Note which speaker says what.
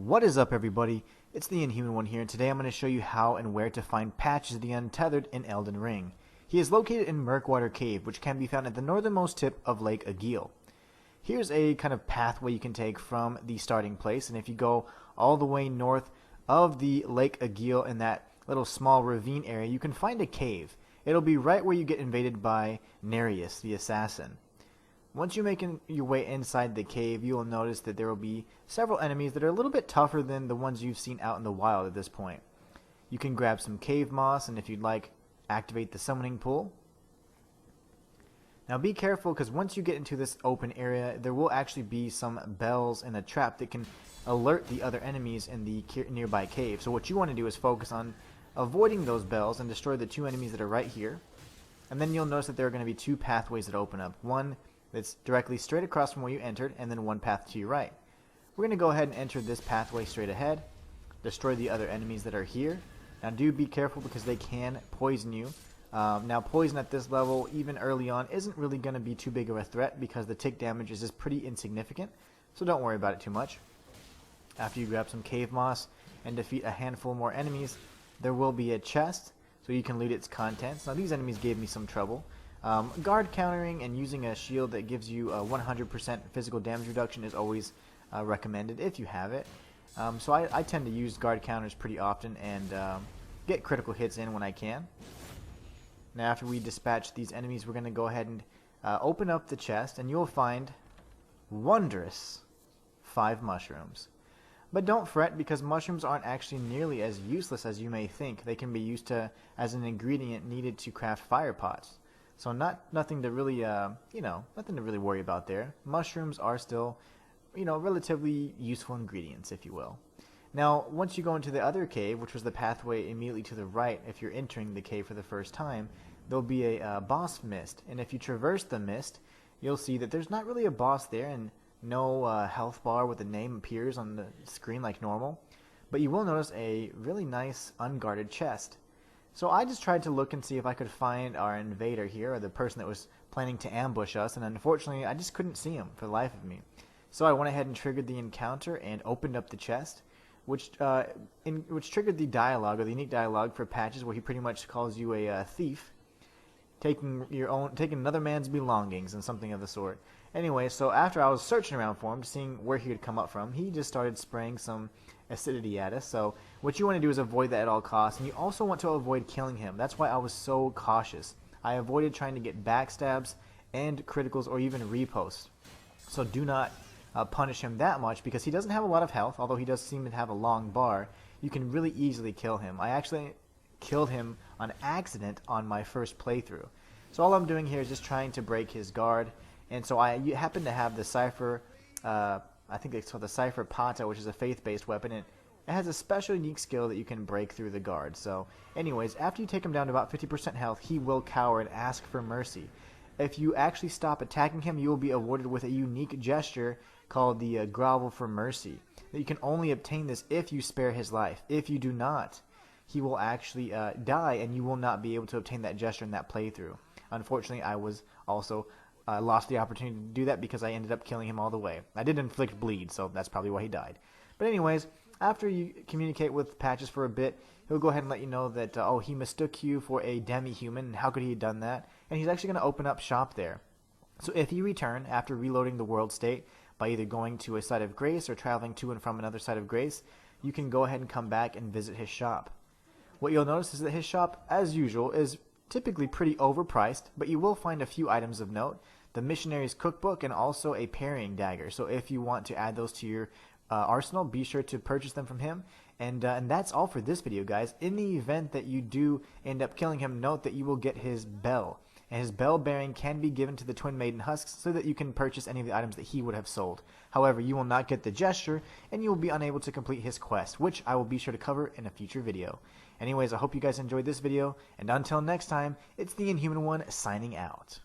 Speaker 1: What is up, everybody? It's the Inhuman one here, and today I'm going to show you how and where to find Patches the Untethered in Elden Ring. He is located in Murkwater Cave, which can be found at the northernmost tip of Lake Agil. Here's a kind of pathway you can take from the starting place, and if you go all the way north of the Lake Agil in that little small ravine area, you can find a cave. It'll be right where you get invaded by Nereus, the assassin. Once you make your way inside the cave, you will notice that there will be several enemies that are a little bit tougher than the ones you've seen out in the wild at this point. You can grab some cave moss, and if you'd like, activate the summoning pool. Now be careful, because once you get into this open area, there will actually be some bells in a trap that can alert the other enemies in the nearby cave. So what you want to do is focus on avoiding those bells and destroy the two enemies that are right here. And then you'll notice that there are going to be two pathways that open up. One that's directly straight across from where you entered, and then one path to your right. We're going to go ahead and enter this pathway straight ahead, destroy the other enemies that are here. Now do be careful, because they can poison you. Now poison at this level, even early on, isn't really going to be too big of a threat, because the tick damage is just pretty insignificant, so don't worry about it too much. After you grab some cave moss and defeat a handful more enemies, there will be a chest, so you can loot its contents. Now these enemies gave me some trouble. Guard countering and using a shield that gives you a 100% physical damage reduction is always recommended if you have it. So I tend to use guard counters pretty often and get critical hits in when I can. Now after we dispatch these enemies, we're going to go ahead and open up the chest, and you'll find wondrous 5 mushrooms. But don't fret, because mushrooms aren't actually nearly as useless as you may think. They can be used as an ingredient needed to craft fire pots. So nothing to really, nothing to really worry about there. Mushrooms are still, relatively useful ingredients, if you will. Now, once you go into the other cave, which was the pathway immediately to the right, if you're entering the cave for the first time, there'll be a boss mist. And if you traverse the mist, you'll see that there's not really a boss there, and no health bar with a name appears on the screen like normal. But you will notice a really nice unguarded chest. So I just tried to look and see if I could find our invader here, or the person that was planning to ambush us, and unfortunately I just couldn't see him for the life of me. So I went ahead and triggered the encounter and opened up the chest, which triggered the dialogue, or the unique dialogue for Patches, where he pretty much calls you a thief, taking another man's belongings and something of the sort. Anyway, so after I was searching around for him, seeing where he would come up from, he just started spraying some acidity at us. So what you want to do is avoid that at all costs, and you also want to avoid killing him. That's why I was so cautious. I avoided trying to get backstabs and criticals or even reposts. So do not punish him that much, because he doesn't have a lot of health, although he does seem to have a long bar. You can really easily kill him. I actually killed him on accident on my first playthrough. So all I'm doing here is just trying to break his guard. And so I happen to have the Cypher, I think it's called the Cypher Pata, which is a faith-based weapon. And it has a special unique skill that you can break through the guard. So anyways, after you take him down to about 50% health, he will cower and ask for mercy. If you actually stop attacking him, you will be awarded with a unique gesture called the Grovel for Mercy. You can only obtain this if you spare his life. If you do not, he will actually die, and you will not be able to obtain that gesture in that playthrough. Unfortunately, I was also lost the opportunity to do that, because I ended up killing him all the way. I did inflict bleed, so that's probably why he died. But anyways, after you communicate with Patches for a bit, he'll go ahead and let you know that, he mistook you for a demi-human, and how could he have done that? And he's actually going to open up shop there. So if you return after reloading the world state by either going to a site of grace or traveling to and from another site of grace, you can go ahead and come back and visit his shop. What you'll notice is that his shop, as usual, is typically pretty overpriced, but you will find a few items of note: the missionary's cookbook and also a parrying dagger. So if you want to add those to your arsenal, be sure to purchase them from him. And that's all for this video, guys. In the event that you do end up killing him, note that you will get his bell. And his bell bearing can be given to the Twin Maiden husks, so that you can purchase any of the items that he would have sold. However, you will not get the gesture, and you will be unable to complete his quest, which I will be sure to cover in a future video. Anyways, I hope you guys enjoyed this video, and until next time, it's the Inhuman one signing out.